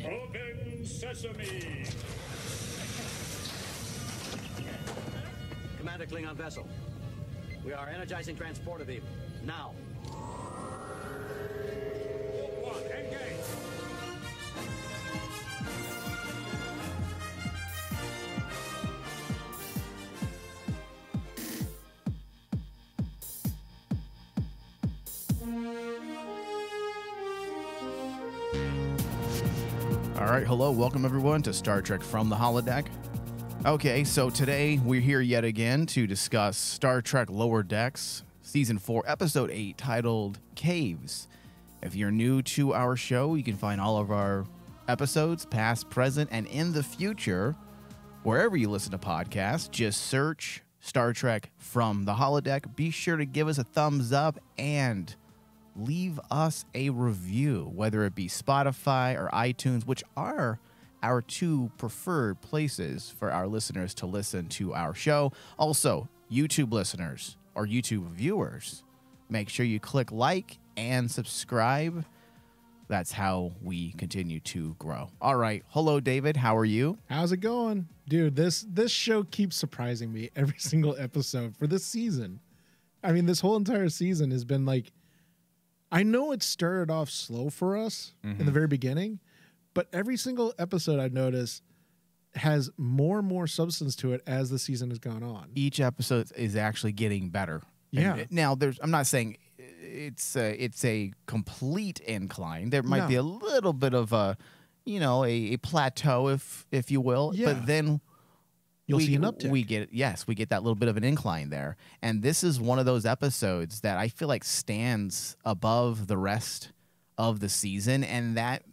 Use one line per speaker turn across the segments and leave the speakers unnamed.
need.
Open sesame.
Commander Klingon vessel. We are energizing transporter beam. Now.
One, engage.
All right, hello, welcome everyone to Star Trek from the Holodeck. Okay, so today we're here yet again to discuss Star Trek Lower Decks, Season 4, Episode 8, titled Caves. If you're new to our show, you can find all of our episodes, past, present, and in the future, wherever you listen to podcasts. Just search Star Trek from the Holodeck. Be sure to give us a thumbs up and leave us a review, whether it be Spotify or iTunes, which are our two preferred places for our listeners to listen to our show. Also, YouTube listeners or YouTube viewers, make sure you click like and subscribe. That's how we continue to grow. All right. Hello, David. How are you?
How's it going? Dude, this show keeps surprising me every single episode for this season. I mean, this whole entire season has been like, I know it started off slow for us in the very beginning, but every single episode I've noticed has more and more substance to it as the season has gone on.
Each episode is actually getting better.
Yeah.
And now, I'm not saying it's a complete incline. There might be a little bit of a plateau, if you will.
Yeah.
But then
You'll see an uptick.
We get that little bit of an incline there. And this is one of those episodes that I feel like stands above the rest of the season, and that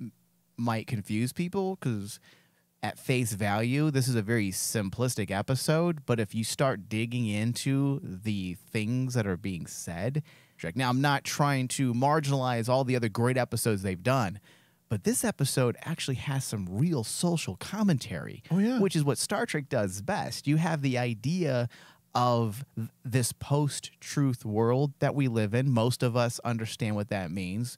might confuse people because at face value, this is a very simplistic episode. But if you start digging into the things that are being said, now I'm not trying to marginalize all the other great episodes they've done, but this episode actually has some real social commentary, which is what Star Trek does best. You have the idea of this post-truth world that we live in. Most of us understand what that means.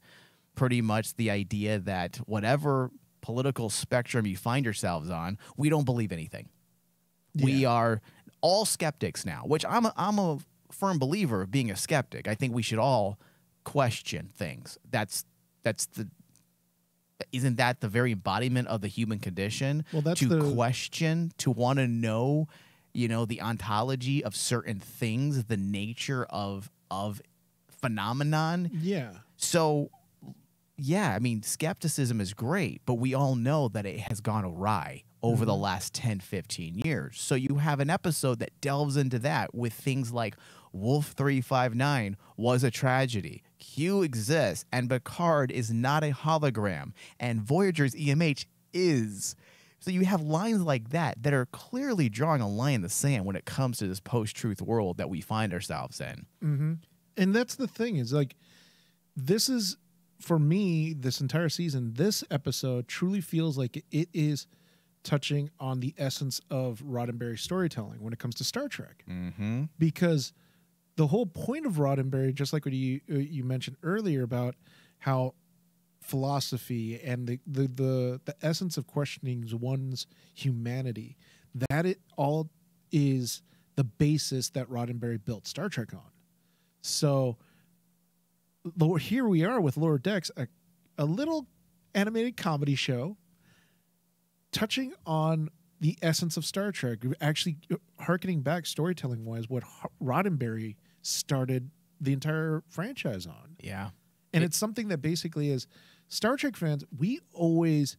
Pretty much the idea that whatever political spectrum you find yourselves on, we don't believe anything. Yeah. We are all skeptics now, which I'm a firm believer of being a skeptic. I think we should all question things. Isn't that the very embodiment of the human condition?
Well, that's
question, to want to know, the ontology of certain things, the nature of phenomenon.
Yeah.
So, I mean, skepticism is great, but we all know that it has gone awry over the last 10, 15 years. So you have an episode that delves into that with things like Wolf 359 was a tragedy, Q exists, and Picard is not a hologram, and Voyager's EMH is. So you have lines like that are clearly drawing a line in the sand when it comes to this post-truth world that we find ourselves in.
Mm-hmm. And that's the thing, is like, this is, for me, this entire season, this episode truly feels like it is touching on the essence of Roddenberry storytelling when it comes to Star Trek.
Mm-hmm.
Because the whole point of Roddenberry, just like what you mentioned earlier about how philosophy and the essence of questioning one's humanity, that it all is the basis that Roddenberry built Star Trek on. So here we are with Lower Decks, a little animated comedy show touching on the essence of Star Trek, actually hearkening back storytelling-wise what Roddenberry started the entire franchise on.
Yeah.
And it's something that basically is, Star Trek fans, we always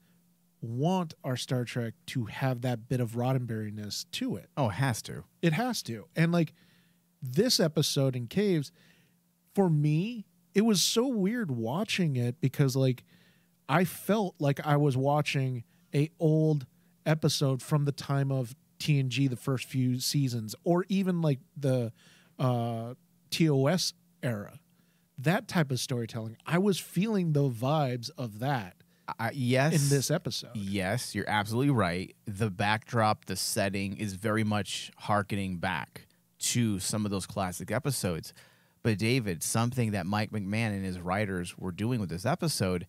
want our Star Trek to have that bit of Roddenberry-ness to it.
Oh, it has to.
It has to. And like this episode in Caves, for me, it was so weird watching it because like I felt like I was watching a old episode from the time of TNG, the first few seasons, or even like the TOS era. That type of storytelling. I was feeling the vibes of that.
Yes.
In this episode.
Yes, you're absolutely right. The backdrop, the setting is very much hearkening back to some of those classic episodes. But David, something that Mike McMahon and his writers were doing with this episode,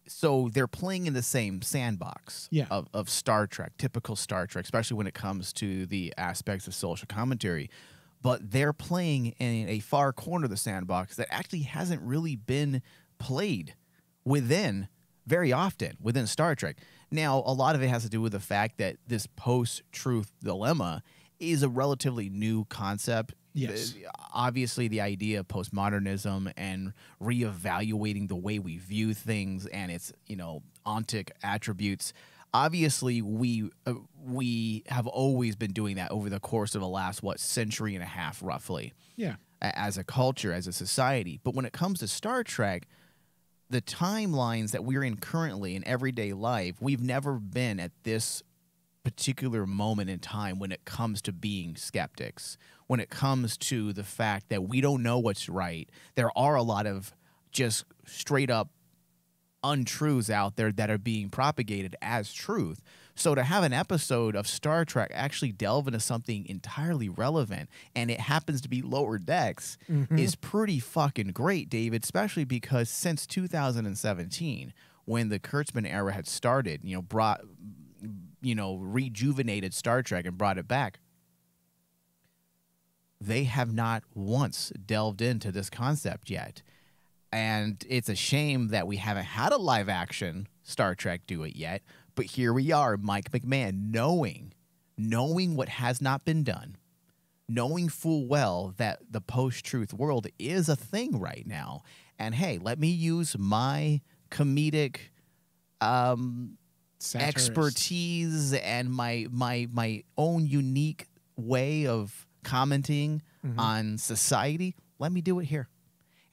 so they're playing in the same sandbox
Yeah.
of Star Trek, typical Star Trek, especially when it comes to the aspects of social commentary. But they're playing in a far corner of the sandbox that actually hasn't really been played within very often within Star Trek. Now, a lot of it has to do with the fact that this post-truth dilemma is a relatively new concept.
Yes.
Obviously, the idea of postmodernism and reevaluating the way we view things and its, ontic attributes. Obviously, we have always been doing that over the course of the last, century and a half, roughly.
Yeah.
As a culture, as a society. But when it comes to Star Trek, the timelines that we're in currently in everyday life, we've never been at this particular moment in time when it comes to being skeptics, when it comes to the fact that we don't know what's right. There are a lot of just straight up untruths out there that are being propagated as truth. So to have an episode of Star Trek actually delve into something entirely relevant, and it happens to be Lower Decks, is pretty fucking great, David, especially because since 2017, when the Kurtzman era had started, rejuvenated Star Trek and brought it back, they have not once delved into this concept yet. And it's a shame that we haven't had a live action Star Trek do it yet. But here we are, Mike McMahon, knowing what has not been done, knowing full well that the post-truth world is a thing right now. And hey, let me use my comedic
Satirist.
expertise and my own unique way of commenting on society. Let me do it here.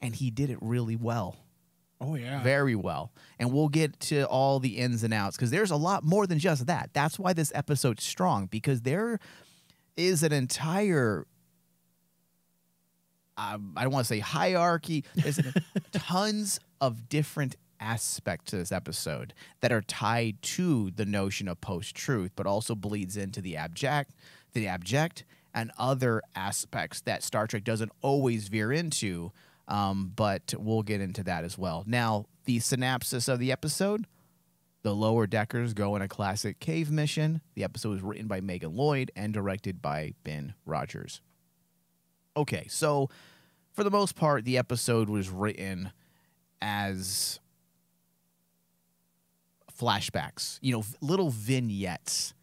And he did it really well.
Oh, yeah.
Very well. And we'll get to all the ins and outs because there's a lot more than just that. That's why this episode's strong, because there is an entire, I don't want to say hierarchy, there's tons of different aspects to this episode that are tied to the notion of post-truth, but also bleeds into the abject, and other aspects that Star Trek doesn't always veer into. But we'll get into that as well. Now, the synopsis of the episode: the Lower Deckers go on a classic cave mission. The episode was written by Megan Lloyd and directed by Ben Rogers. Okay, so for the most part, the episode was written as flashbacks, little vignettes,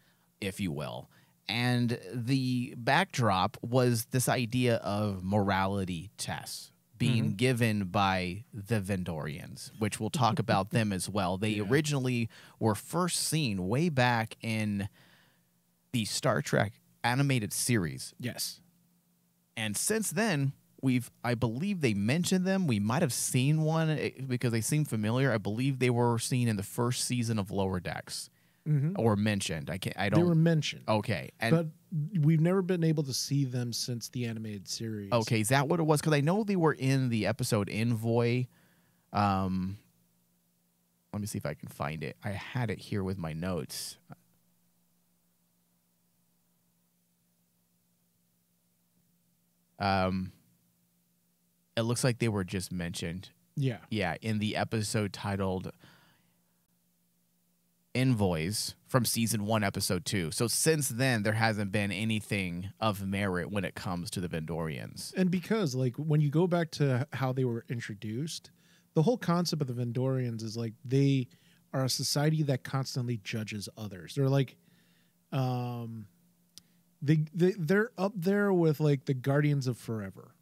if you will. And the backdrop was this idea of morality tests being given by the Vendorians, which we'll talk about them as well. They originally were first seen way back in the Star Trek animated series.
Yes.
And since then, I believe they mentioned them. We might have seen one because they seem familiar. I believe they were seen in the first season of Lower Decks. Or mentioned. I don't.
They were mentioned.
Okay.
But we've never been able to see them since the animated series.
Okay, is that what it was? Because I know they were in the episode Envoy. Let me see if I can find it. I had it here with my notes. It looks like they were just mentioned.
Yeah.
Yeah, in the episode titled Envoys from season 1, episode 2. So since then, there hasn't been anything of merit when it comes to the Vendorians.
And because, when you go back to how they were introduced, the whole concept of the Vendorians is they are a society that constantly judges others. They're they're up there with the Guardians of Forever,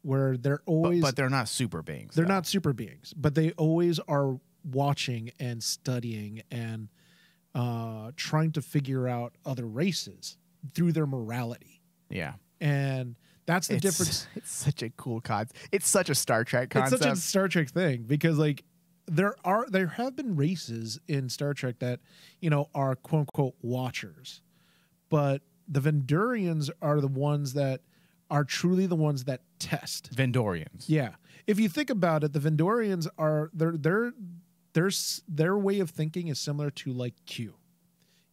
where they're always,
but they're not super beings.
They're not super beings, but they always are watching and studying and trying to figure out other races through their morality.
Yeah.
And that's the difference.
It's such a cool concept. It's such a Star Trek concept.
It's such a Star Trek thing because there have been races in Star Trek that, are quote unquote watchers. But the Vendorians are the ones that are truly the ones that test.
Vendorians.
Yeah. If you think about it, the Vendorians are their way of thinking is similar to Q.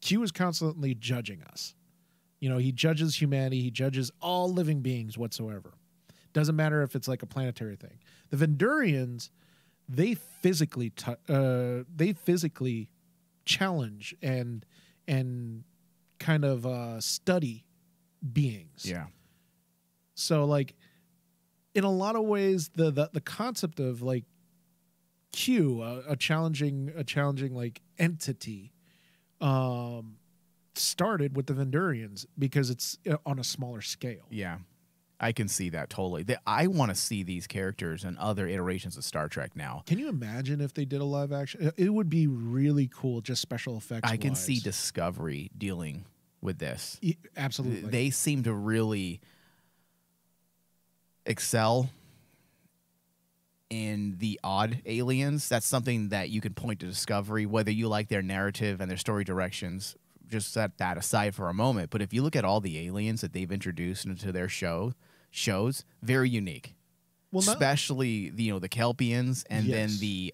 Q is constantly judging us. He judges humanity. He judges all living beings whatsoever. Doesn't matter if it's a planetary thing. The Vendorians, they physically challenge and kind of study beings.
Yeah.
So like in a lot of ways the concept of like Q, a challenging like entity, started with the Vendurians because it's on a smaller scale.
Yeah. I can see that totally. I want to see these characters in other iterations of Star Trek now.
Can you imagine if they did a live action? It would be really cool, just special effects.
I can see Discovery dealing with this.
Absolutely.
They seem to really excel in the odd aliens. That's something that you can point to Discovery, whether you like their narrative and their story directions. Just set that aside for a moment. But if you look at all the aliens that they've introduced into their shows, very unique. Well, especially the Kelpians and then the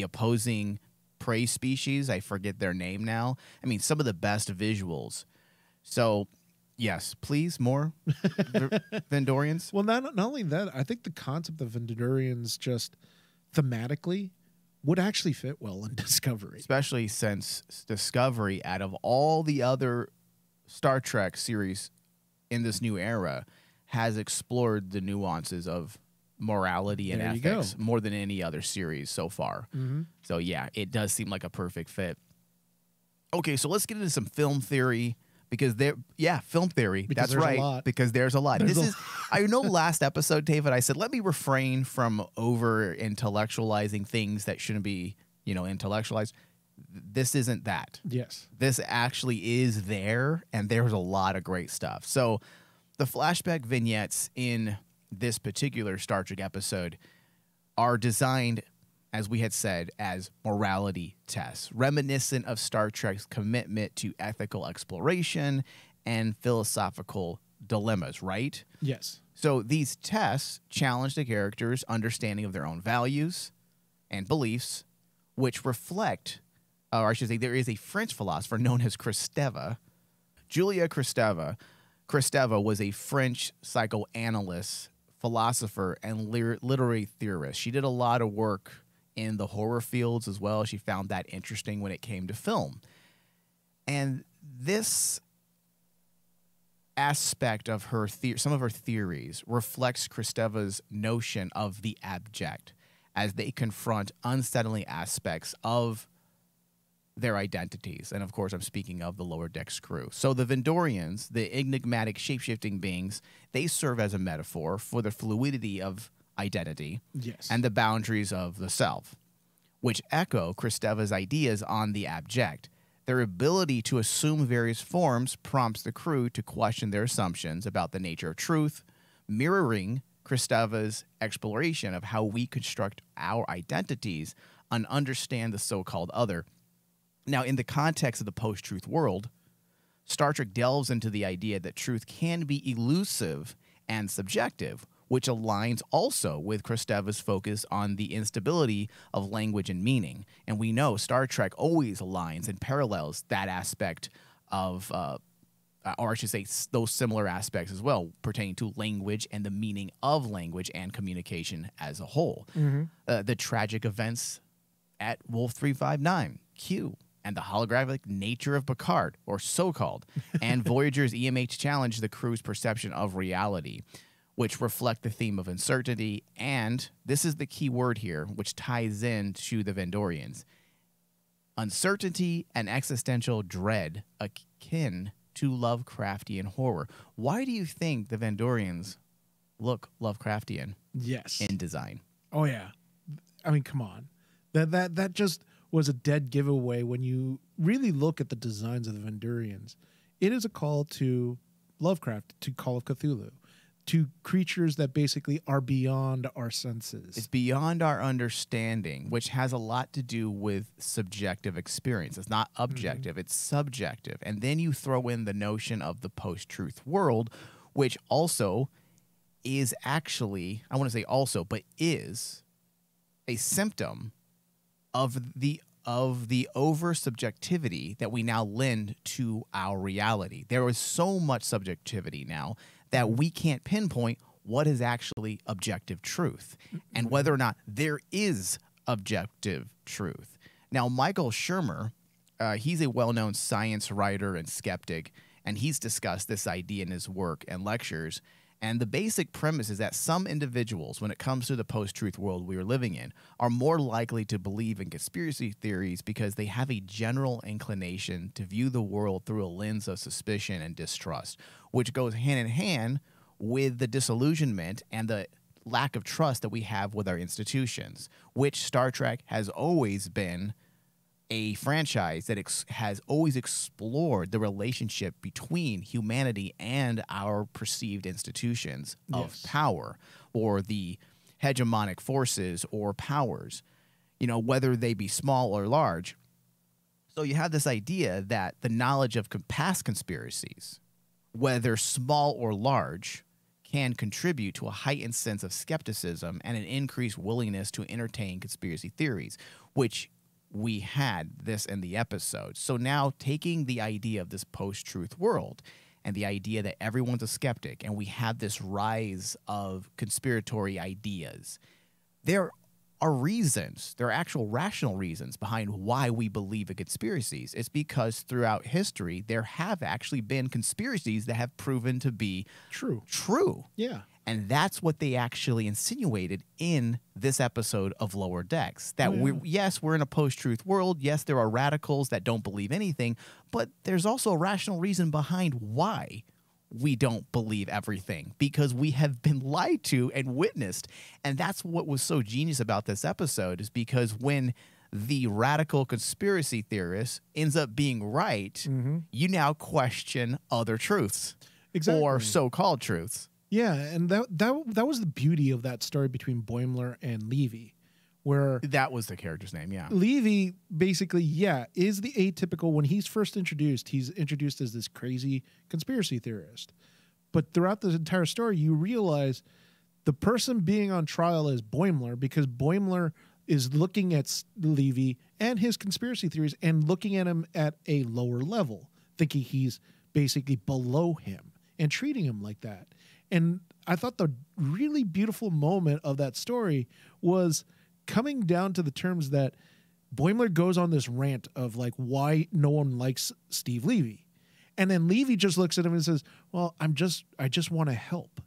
opposing prey species. I forget their name now. I mean, some of the best visuals. So, yes, please more Vendorians.
Well, not only that, I think the concept of Vendorians just thematically would actually fit well in Discovery.
Especially since Discovery, out of all the other Star Trek series in this new era, has explored the nuances of morality and ethics more than any other series so far. Mm-hmm. So, yeah, it does seem like a perfect fit. Okay, so let's get into some film theory. Because film theory. That's right. Because there's a lot. I know last episode, David, I said, let me refrain from over intellectualizing things that shouldn't be, intellectualized. This isn't that.
Yes.
This actually is there, and there's a lot of great stuff. So the flashback vignettes in this particular Star Trek episode are designed, as we had said, as morality tests, reminiscent of Star Trek's commitment to ethical exploration and philosophical dilemmas, right?
Yes.
So these tests challenge the characters' understanding of their own values and beliefs, which reflect, or I should say, there is a French philosopher known as Kristeva. Julia Kristeva. Kristeva was a French psychoanalyst, philosopher, and literary theorist. She did a lot of work in the horror fields as well. She found that interesting when it came to film. And this aspect of her some of her theories reflects Kristeva's notion of the abject as they confront unsettling aspects of their identities. And of course, I'm speaking of the Lower Decks crew. So the Vendorians, the enigmatic shape-shifting beings, they serve as a metaphor for the fluidity of identity and the boundaries of the self, which echo Kristeva's ideas on the abject. Their ability to assume various forms prompts the crew to question their assumptions about the nature of truth, mirroring Kristeva's exploration of how we construct our identities and understand the so-called other. Now, in the context of the post-truth world, Star Trek delves into the idea that truth can be elusive and subjective, which aligns also with Kristeva's focus on the instability of language and meaning. And we know Star Trek always aligns and parallels that aspect of, or I should say, those similar aspects as well, pertaining to language and the meaning of language and communication as a whole. Mm-hmm. The tragic events at Wolf 359, Q, and the holographic nature of Picard, or so-called, and Voyager's EMH challenge the crew's perception of reality, which reflect the theme of uncertainty, and this is the key word here, which ties in to the Vendorians. Uncertainty and existential dread akin to Lovecraftian horror. Why do you think the Vendorians look Lovecraftian in design?
Oh, yeah. I mean, come on. That just was a dead giveaway when you really look at the designs of the Vendurians. It is a call to Lovecraft, to Call of Cthulhu, to creatures that basically are beyond our senses.
It's beyond our understanding, which has a lot to do with subjective experience. It's not objective, it's subjective. And then you throw in the notion of the post-truth world, which also is actually, I want to say also, but is a symptom of the over subjectivity that we now lend to our reality. There is so much subjectivity now that we can't pinpoint what is actually objective truth and whether or not there is objective truth. Now, Michael Shermer, he's a well-known science writer and skeptic, and he's discussed this idea in his work and lectures. And the basic premise is that some individuals, when it comes to the post-truth world we are living in, are more likely to believe in conspiracy theories because they have a general inclination to view the world through a lens of suspicion and distrust, which goes hand in hand with the disillusionment and the lack of trust that we have with our institutions, which Star Trek has always been a franchise that has always explored the relationship between humanity and our perceived institutions of power, or the hegemonic forces or powers, you know, whether they be small or large. So you have this idea that the knowledge of past conspiracies, whether small or large, can contribute to a heightened sense of skepticism and an increased willingness to entertain conspiracy theories, which we had this in the episode. So now, taking the idea of this post-truth world and the idea that everyone's a skeptic and we have this rise of conspiratory ideas, there are reasons, there are actual rational reasons behind why we believe in conspiracies. It's because throughout history, there have actually been conspiracies that have proven to be true.
Yeah.
And that's what they actually insinuated in this episode of Lower Decks. That we're in a post-truth world. Yes, there are radicals that don't believe anything, but there's also a rational reason behind why we don't believe everything, because we have been lied to and witnessed. And that's what was so genius about this episode, is because when the radical conspiracy theorist ends up being right, you now question other truths or so-called truths.
Yeah, and that was the beauty of that story between Boimler and Levy, where
that was the character's name. Yeah,
Levy basically, is the atypical. When he's first introduced, he's introduced as this crazy conspiracy theorist, but throughout the entire story, you realize the person being on trial is Boimler, because Boimler is looking at Levy and his conspiracy theories and looking at him at a lower level, thinking he's basically below him and treating him like that. And I thought the really beautiful moment of that story was coming down to the terms that Boimler goes on this rant of like why no one likes Steve Levy. And then Levy just looks at him and says, well, I just want to help.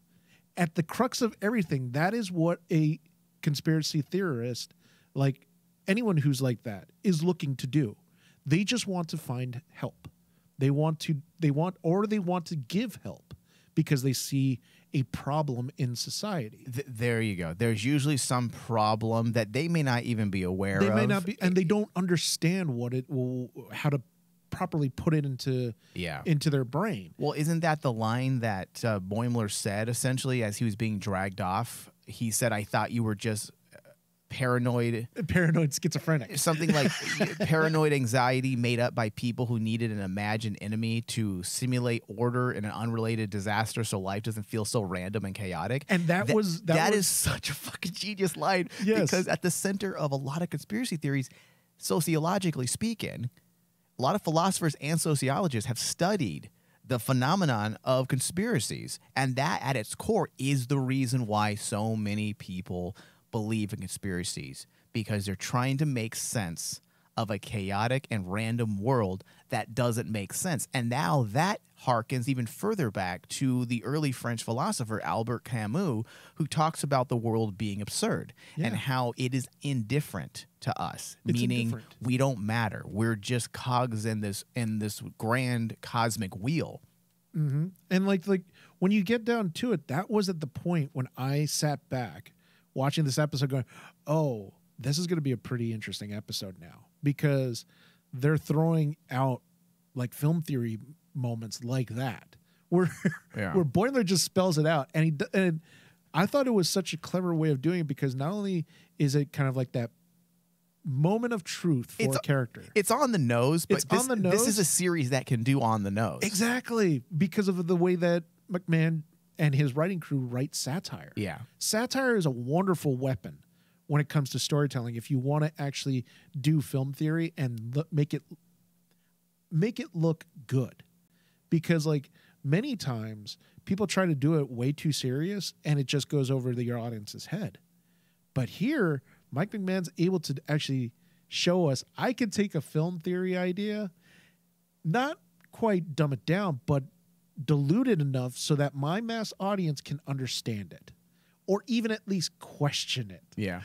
At the crux of everything, that is what a conspiracy theorist, like anyone who's like that, is looking to do. They just want to find help. They want to give help because they see a problem in society.
There you go. There's usually some problem that they may not even be aware of.
They may not be, and they don't understand how to properly put it into their brain.
Well, isn't that the line that Boimler said, essentially, as he was being dragged off? He said, I thought you were just paranoid schizophrenic, something like paranoid anxiety made up by people who needed an imagined enemy to simulate order in an unrelated disaster so life doesn't feel so random and chaotic.
And that
is such a fucking genius line.
Yes.
Because at the center of a lot of conspiracy theories, sociologically speaking, a lot of philosophers and sociologists have studied the phenomenon of conspiracies, and that at its core is the reason why so many people believe in conspiracies, because they're trying to make sense of a chaotic and random world that doesn't make sense. And now that harkens even further back to the early French philosopher Albert Camus, who talks about the world being absurd and how it is indifferent to us, meaning we don't matter. We're just cogs in this grand cosmic wheel.
Mm-hmm. And like when you get down to it, that was at the point when I sat back watching this episode going, oh, this is going to be a pretty interesting episode now, because they're throwing out like film theory moments like that where Boimler just spells it out. And I thought it was such a clever way of doing it, because not only is it kind of like that moment of truth for a character.
It's on the nose, but this is a series that can do on the nose.
Exactly, because of the way that McMahon and his writing crew write satire. Yeah. Satire is a wonderful weapon when it comes to storytelling. If you want to actually do film theory and make it look good, because like many times people try to do it way too serious and it just goes over your audience's head. But here, Mike McMahon's able to actually show us I could take a film theory idea, not quite dumb it down, but dilute it enough so that my mass audience can understand it or even at least question it.
Yeah.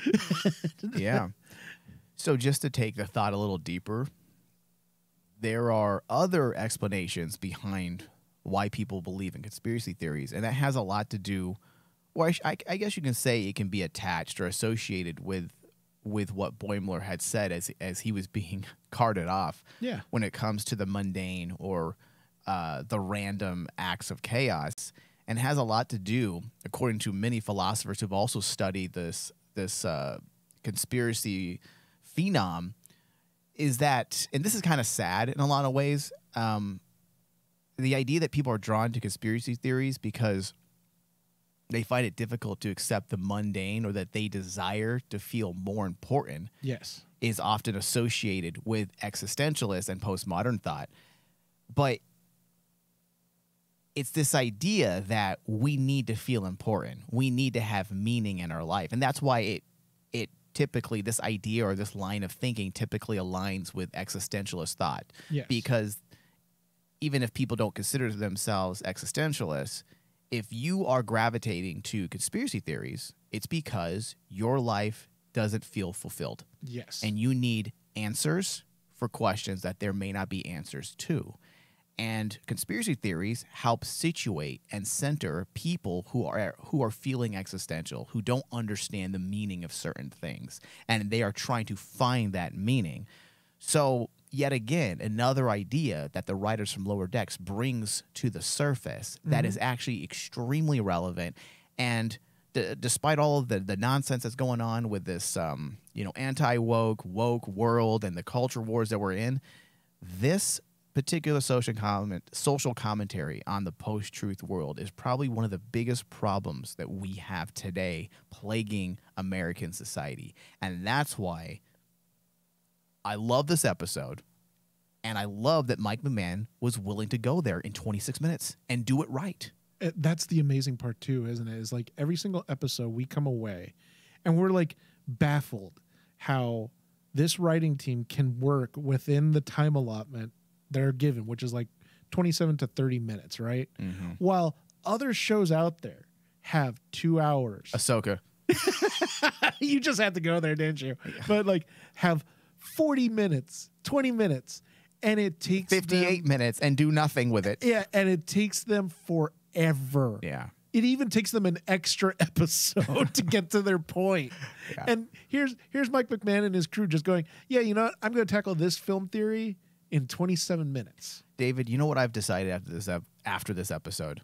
Yeah. So just to take the thought a little deeper, there are other explanations behind why people believe in conspiracy theories, and that has a lot to do, or I guess you can say it can be attached or associated with what Boimler had said as he was being carted off.
Yeah.
When it comes to the mundane or the random acts of chaos, and has a lot to do, according to many philosophers who've also studied this conspiracy phenom, is that, and this is kind of sad in a lot of ways, the idea that people are drawn to conspiracy theories because they find it difficult to accept the mundane, or that they desire to feel more important,
Yes.
is often associated with existentialists and postmodern thought. But it's this idea that we need to feel important. We need to have meaning in our life. And that's why it typically, this idea or this line of thinking typically aligns with existentialist thought.
Yes.
Because even if people don't consider themselves existentialists, if you are gravitating to conspiracy theories, it's because your life doesn't feel fulfilled.
Yes.
And you need answers for questions that there may not be answers to. And conspiracy theories help situate and center people who are feeling existential, who don't understand the meaning of certain things, and they are trying to find that meaning. So, yet again, another idea that the writers from Lower Decks brings to the surface that is actually extremely relevant. And despite all of the nonsense that's going on with this, anti-woke, woke world and the culture wars that we're in, this particular social commentary on the post-truth world is probably one of the biggest problems that we have today plaguing American society. And that's why I love this episode, and I love that Mike McMahon was willing to go there in 26 minutes and do it right.
That's the amazing part too, isn't it? Is like every single episode we come away and we're like baffled how this writing team can work within the time allotment they're given, which is like 27 to 30 minutes, right?
Mm-hmm.
While other shows out there have 2 hours.
Ahsoka.
You just had to go there, didn't you? Yeah. But like have 40 minutes, 20 minutes, and it takes
58 minutes and do nothing with it.
Yeah, and it takes them forever.
Yeah.
It even takes them an extra episode to get to their point. Yeah. And here's Mike McMahon and his crew just going, yeah, you know what? I'm going to tackle this film theory in 27 minutes.
David, you know what I've decided after this episode?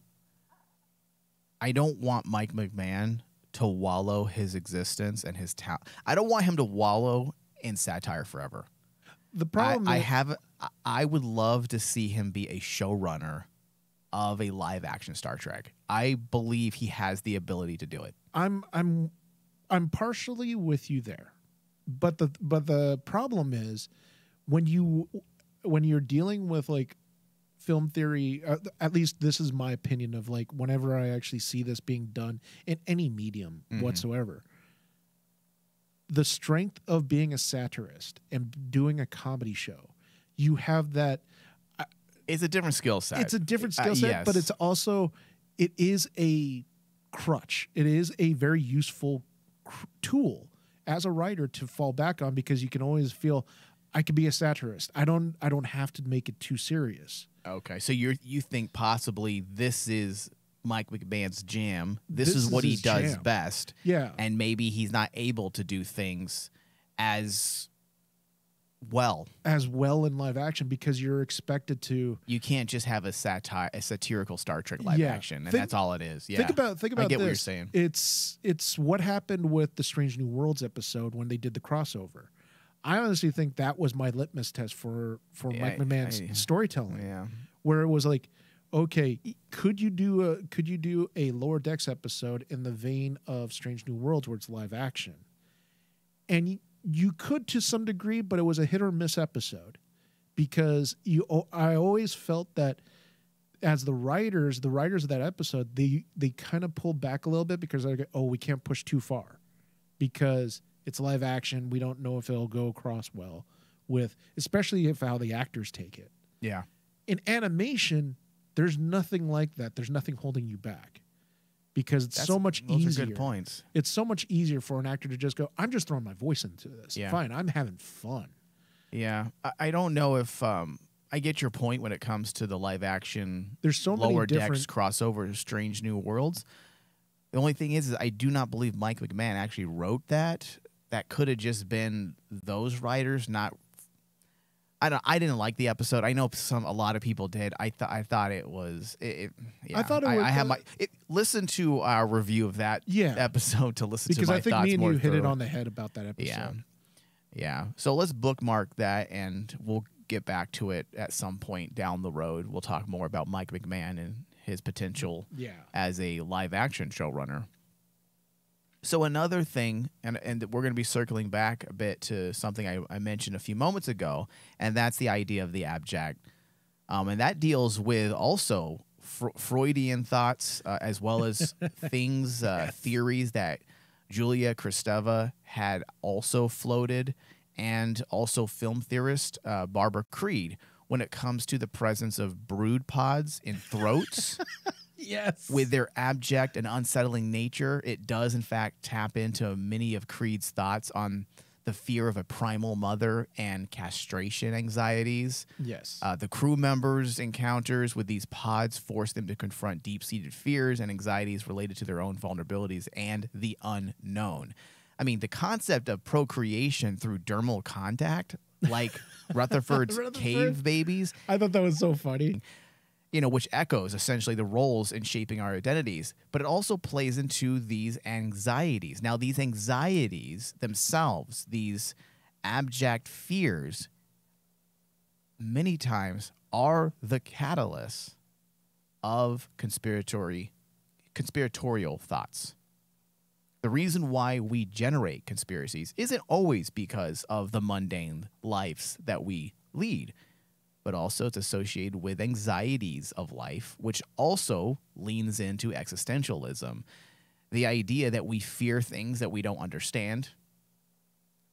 I don't want Mike McMahon to wallow his existence and his talent. I don't want him to wallow in satire forever.
The problem
I would love to see him be a showrunner of a live action Star Trek. I believe he has the ability to do it.
I'm partially with you there. But the problem is when you're dealing with like film theory, at least this is my opinion of like whenever I actually see this being done in any medium whatsoever, the strength of being a satirist and doing a comedy show, you have that.
It's a different skill set.
It's a different skill set,
yes.
But it's also, it is a crutch. It is a very useful tool as a writer to fall back on because you can always feel, I could be a satirist. I don't have to make it too serious.
Okay, so you think possibly this is Mike McMahon's jam. This is what he does
jam.
best.
Yeah.
And maybe he's not able to do things as well
in live action because you're expected to.
You can't just have a satirical Star Trek live action, and that's all it is. Yeah.
Think about
I get
this.
what you're saying.
It's what happened with the Strange New Worlds episode when they did the crossover. I honestly think that was my litmus test for Mike McMahon's storytelling.
Yeah.
Where it was like, okay, could you do a Lower Decks episode in the vein of Strange New Worlds where it's live action? And you could to some degree, but it was a hit or miss episode because I always felt that as the writers of that episode, they kind of pulled back a little bit because they're like, oh, we can't push too far because It's live action. We don't know if it'll go across well with, especially if how the actors take it.
Yeah.
In animation, there's nothing like that. There's nothing holding you back because it's so much easier.
Those are good points.
It's so much easier for an actor to just go, I'm just throwing my voice into this.
Yeah.
Fine, I'm having fun.
Yeah. I don't know if I get your point when it comes to the live action
There's so many
Lower
different
Decks crossover Strange New Worlds. The only thing is I do not believe Mike McMahon actually wrote that. That could have just been those writers, not. I didn't like the episode. I know a lot of people did. I thought it was. Yeah.
I thought it was.
I have listen to our review of that episode to listen
because
to my
I think
thoughts
me and
more
you hit it
thorough.
on the head about that episode.
Yeah. So let's bookmark that, and we'll get back to it at some point down the road. We'll talk more about Mike McMahon and his potential as a live action showrunner. So another thing, and we're going to be circling back a bit to something I mentioned a few moments ago, and that's the idea of the abject. And that deals with also Freudian thoughts as well as theories that Julia Kristeva had also floated, and also film theorist Barbara Creed when it comes to the presence of brood pods in throats.
Yes.
With their abject and unsettling nature, it does, in fact, tap into many of Creed's thoughts on the fear of a primal mother and castration anxieties.
Yes.
The crew members' encounters with these pods force them to confront deep-seated fears and anxieties related to their own vulnerabilities and the unknown. I mean, the concept of procreation through dermal contact, like Rutherford's cave babies.
I thought that was so funny.
Which echoes essentially the roles in shaping our identities, but it also plays into these anxieties. Now, these anxieties themselves, these abject fears, many times are the catalyst of conspiratorial thoughts. The reason why we generate conspiracies isn't always because of the mundane lives that we lead, but also it's associated with anxieties of life, which also leans into existentialism. The idea that we fear things that we don't understand,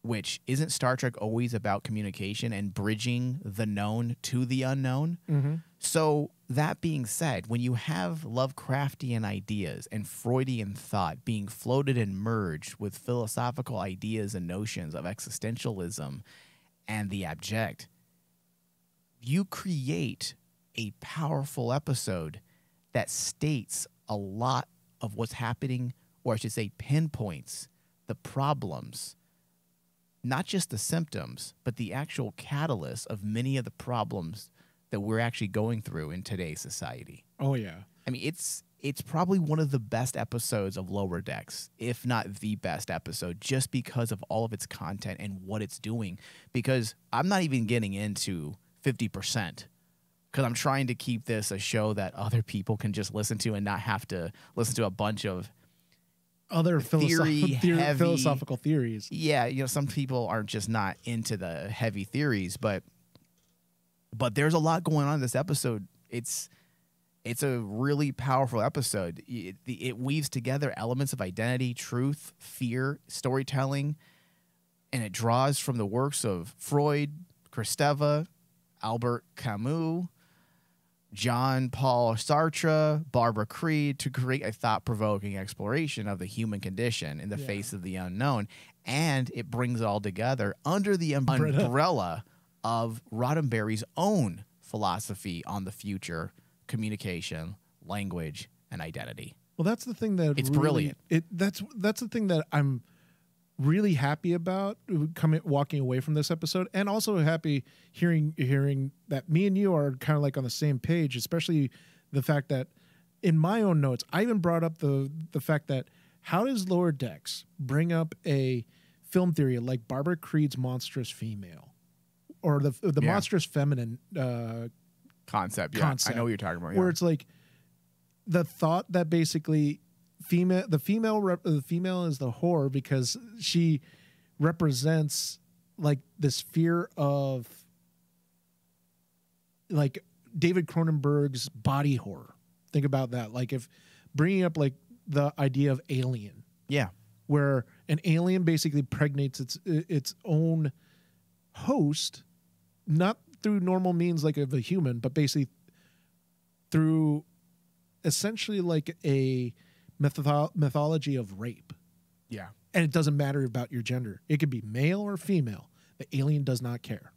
which isn't Star Trek always about communication and bridging the known to the unknown?
Mm-hmm.
So that being said, when you have Lovecraftian ideas and Freudian thought being floated and merged with philosophical ideas and notions of existentialism and the abject, you create a powerful episode that states a lot of what's happening, or I should say pinpoints the problems, not just the symptoms, but the actual catalyst of many of the problems that we're actually going through in today's society.
Oh, yeah.
I mean, it's probably one of the best episodes of Lower Decks, if not the best episode, just because of all of its content and what it's doing. Because I'm not even getting into 50%, because I'm trying to keep this a show that other people can just listen to and not have to listen to a bunch of
other philosophical theories.
Yeah, some people are just not into the heavy theories, but there's a lot going on in this episode. It's a really powerful episode. It weaves together elements of identity, truth, fear, storytelling, and it draws from the works of Freud, Kristeva, Albert Camus, Jean-Paul Sartre, Barbara Creed to create a thought-provoking exploration of the human condition in the face of the unknown. And it brings it all together under the umbrella of Roddenberry's own philosophy on the future, communication, language, and identity.
Well, that's the thing that
it's brilliant.
That's the thing that I'm really happy about walking away from this episode, and also happy hearing that me and you are kind of like on the same page, especially the fact that in my own notes, I even brought up the fact that how does Lower Decks bring up a film theory like Barbara Creed's monstrous female or the monstrous feminine
concept. Yeah, I know what you're talking about.
Where it's like the thought that basically the female is the whore because she represents like this fear of like David Cronenberg's body horror. Think about that. Like if bringing up like the idea of Alien.
Yeah.
Where An alien basically pregnates its own host, not through normal means like of a human, but basically through essentially like a mythology of rape.
Yeah.
And it doesn't matter about your gender. It could be male or female. The alien does not care.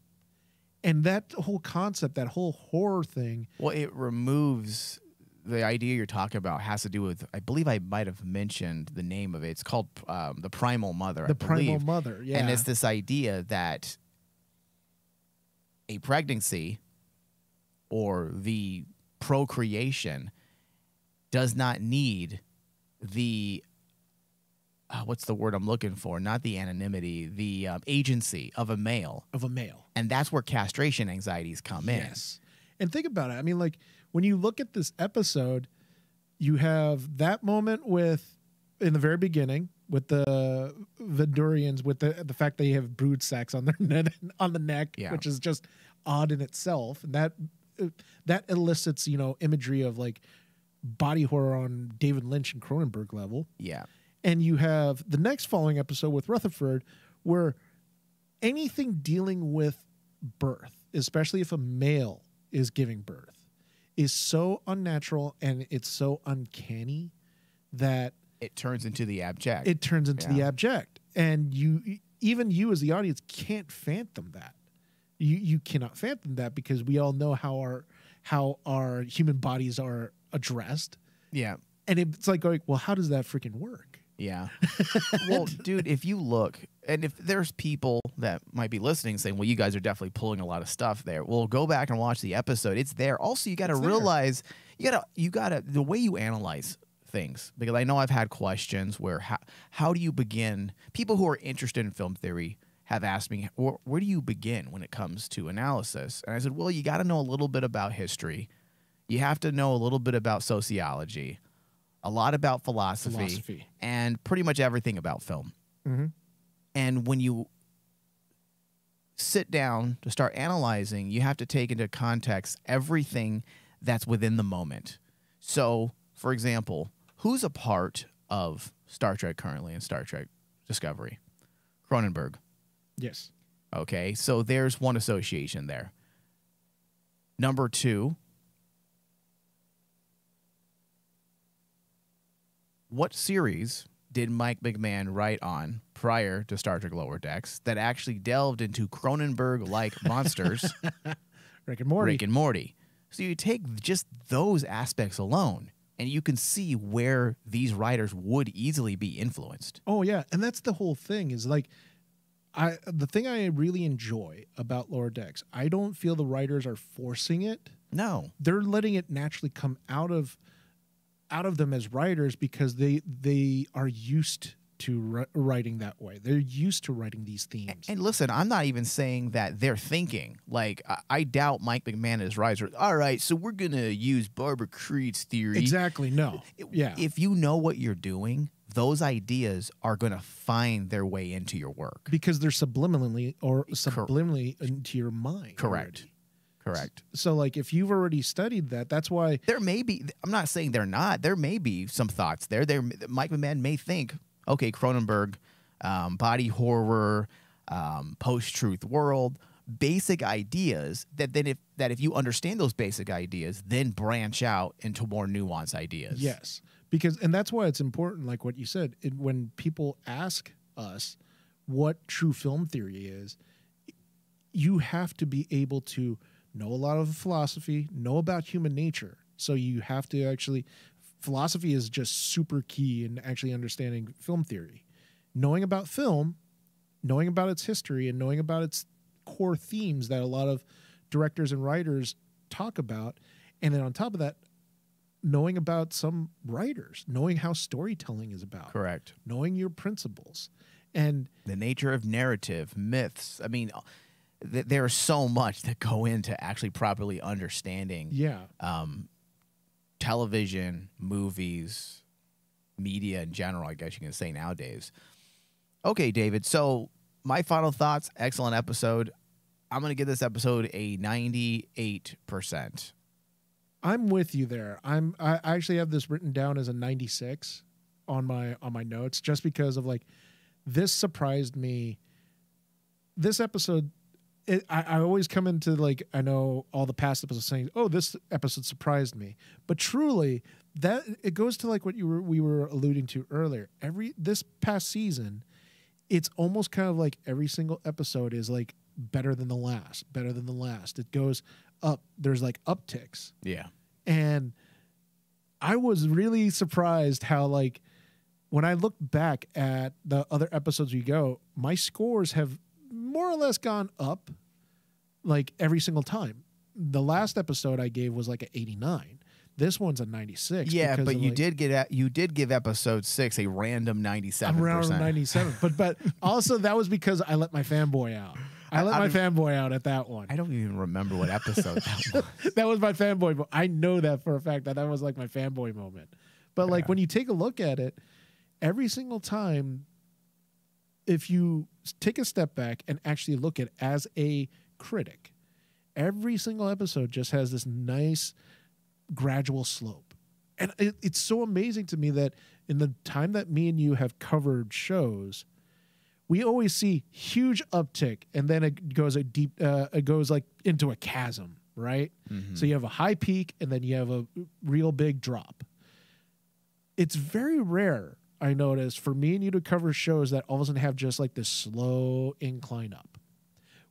And that whole concept, that whole horror thing.
Well, it removes the idea you're talking about has to do with, I believe I might have mentioned the name of it. It's called the Primal Mother.
The Primal Mother, yeah.
And it's this idea that a pregnancy or the procreation does not need the what's the word I'm looking for? Not the anonymity, the agency of a male. And that's where castration anxieties come in.
Yes. And think about it. I mean, like, when you look at this episode, you have that moment in the very beginning, with the Vendurians, with the fact they have brood sacks on their on the neck, which is just odd in itself. And that elicits, imagery of like body horror on David Lynch and Cronenberg level.
Yeah.
And you have the next following episode with Rutherford, where anything dealing with birth, especially if a male is giving birth, is so unnatural and it's so uncanny that
it turns into the abject.
The abject. And even you as the audience can't phantom that. You cannot phantom that, because we all know how our human bodies are addressed.
Yeah.
And it's like going, well, how does that freaking work?
Yeah. Well, dude, if you look, and if there's people that might be listening saying, well, you guys are definitely pulling a lot of stuff there. Well, go back and watch the episode. It's there. Also, you got to realize, you got to, the way you analyze things, because I know I've had questions where how do you begin? People who are interested in film theory have asked me, where do you begin when it comes to analysis? And I said, well, you got to know a little bit about history. You have to know a little bit about sociology, a lot about philosophy. And pretty much everything about film.
Mm-hmm.
And when you sit down to start analyzing, you have to take into context everything that's within the moment. So, for example, who's a part of Star Trek currently in Star Trek Discovery? Cronenberg.
Yes.
Okay, so there's one association there. Number two, what series did Mike McMahon write on prior to Star Trek Lower Decks that actually delved into Cronenberg-like monsters?
Rick and Morty.
Rick and Morty. So you take just those aspects alone, and you can see where these writers would easily be influenced.
Oh, yeah. And that's the whole thing, is like, the thing I really enjoy about Lower Decks, I don't feel the writers are forcing it.
No.
They're letting it naturally come out of them as writers, because they are used to writing that way. They're used to writing these themes.
And listen, I'm not even saying that they're thinking. Like, I doubt Mike McMahon and his writers, all right, so we're going to use Barbara Creed's theory.
Exactly, no. Yeah.
If you know what you're doing, those ideas are going to find their way into your work.
Because they're subliminally into your mind.
Correct.
Already.
Correct.
So, like, if you've already studied that, that's why
there may be. I'm not saying they're not. There may be some thoughts there. Mike McMahon may think, okay, Cronenberg, body horror, post-truth world, basic ideas that if you understand those basic ideas, then branch out into more nuanced ideas.
Yes, and that's why it's important. Like what you said, when people ask us what true film theory is, you have to be able to know a lot of philosophy, know about human nature. So you have to philosophy is just super key in actually understanding film theory. Knowing about film, knowing about its history, and knowing about its core themes that a lot of directors and writers talk about. And then on top of that, knowing about some writers, knowing how storytelling is about.
Correct.
Knowing your principles. And
the nature of narrative, myths. I mean, there's so much that go into actually properly understanding television, movies, media in general, I guess you can say nowadays. Okay, David, so my final thoughts, excellent episode. I'm going to give this episode a 98%.
I'm with you there. I actually have this written down as a 96 on my notes, just because of like this surprised me. This episode, I always come into like, I know all the past episodes saying, oh, this episode surprised me. But truly, that it goes to like what we were alluding to earlier. This past season, it's almost kind of like every single episode is like better than the last. It goes up. There's like upticks.
Yeah.
And I was really surprised how like when I look back at the other episodes we go, my scores have more or less gone up like every single time. The last episode I gave was like an 89. This one's a 96.
Yeah, but you
like,
did give episode 6 a random 97%.
Around 97. But also that was because I let my fanboy out. I let my fanboy out at that one.
I don't even remember what episode that was.
That was my fanboy. But I know that for a fact that was like my fanboy moment. But like when you take a look at it, every single time, if you take a step back and actually look at it as a critic, every single episode just has this nice gradual slope. And it's so amazing to me that in the time that me and you have covered shows, we always see huge uptick and then it goes it goes like into a chasm, right? Mm-hmm. So you have a high peak and then you have a real big drop. It's very rare, I noticed, for me and you to cover shows that all of a sudden have just like this slow incline up,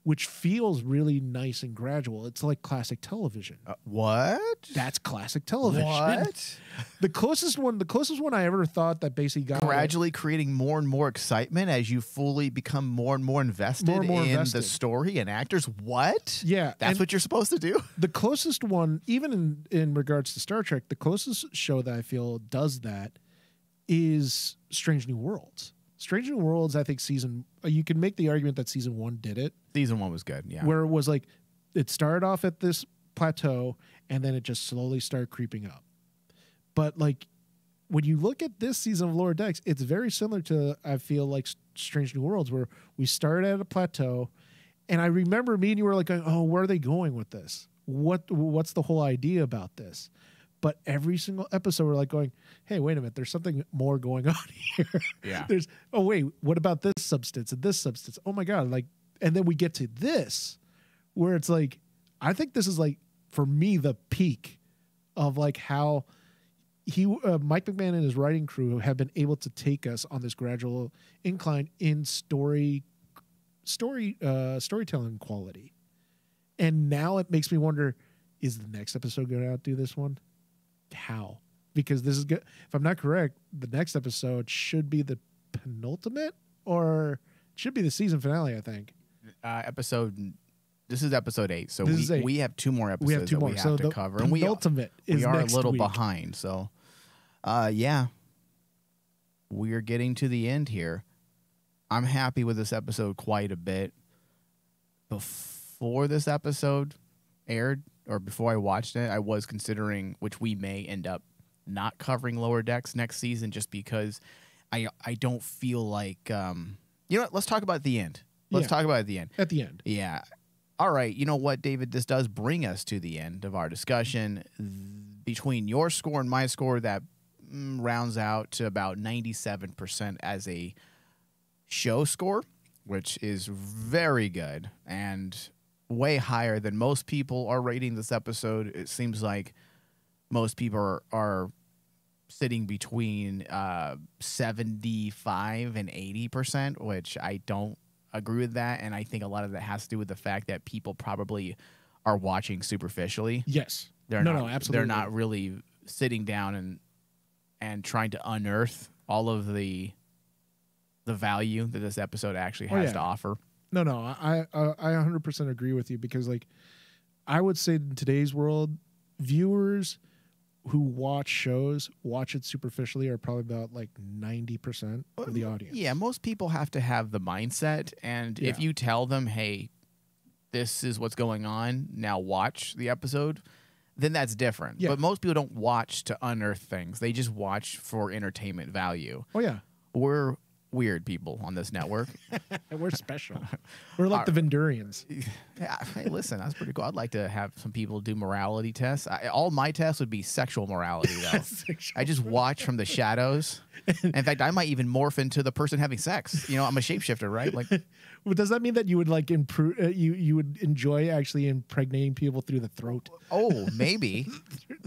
which feels really nice and gradual. It's like classic television.
What?
That's classic television.
What?
The closest one I ever thought that basically got
gradually creating more and more excitement as you fully become more and more invested in the story and actors. What?
Yeah.
That's what you're supposed to do?
The closest one, even in regards to Star Trek, the closest show that I feel does that is Strange New Worlds. Strange New Worlds, I think you can make the argument that season 1 did it.
Season 1 was good, yeah.
Where it was like, it started off at this plateau and then it just slowly started creeping up. But like, when you look at this season of Lower Decks, it's very similar to, I feel like, Strange New Worlds, where we started at a plateau. And I remember me and you were like, oh, where are they going with this? What's the whole idea about this? But every single episode, we're like going, hey, wait a minute, there's something more going on here.
Yeah.
Oh, wait, what about this substance and this substance? Oh my God. Like, and then we get to this where it's like, I think this is like, for me, the peak of like how Mike McMahon and his writing crew have been able to take us on this gradual incline in storytelling quality. And now it makes me wonder, is the next episode going to outdo this one? How? Because this is good. If I'm not correct, the next episode should be the penultimate or should be the season finale, I think. This is episode 8. So we have 2 more episodes that we have to cover. And we are a little behind. So, yeah, we're getting to the end here. I'm happy with this episode quite a bit. Before this episode aired, or before I watched it, I was considering, which we may end up not covering Lower Decks next season, just because I don't feel like you know what? Let's talk about the end. Let's talk about it at the end. At the end.
Yeah. All right. You know what, David? This does bring us to the end of our discussion. Between your score and my score, that rounds out to about 97% as a show score, which is very good and way higher than most people are rating this episode. It seems like most people are sitting between 75 and 80%, which I don't agree with that. And I think a lot of that has to do with the fact that people probably are watching superficially.
Yes. Absolutely.
They're not really sitting down and trying to unearth all of the value that this episode actually has to offer.
No, I 100% agree with you, because like I would say in today's world, viewers who watch shows watch it superficially are probably about like 90% of the audience.
Yeah, most people have to have the mindset, and if you tell them, hey, this is what's going on, now watch the episode, then that's different. Yeah. But most people don't watch to unearth things. They just watch for entertainment value.
Oh, yeah.
weird people on this network.
We're special. We're like the Vendurians.
Yeah, hey, listen, that's pretty cool. I'd like to have some people do morality tests. All my tests would be sexual morality, though. I just watch from the shadows. In fact, I might even morph into the person having sex. You know, I'm a shapeshifter, right? Like,
well, does that mean that you would like improve? You would enjoy actually impregnating people through the throat?
oh, maybe,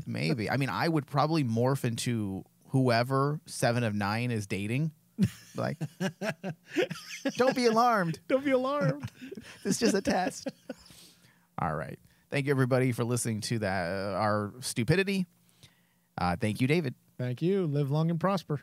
maybe. I mean, I would probably morph into whoever 7 of 9 is dating. Like, don't be alarmed.
Don't be alarmed.
It's just a test. All right. Thank you, everybody, for listening to our stupidity. Thank you, David.
Thank you. Live long and prosper.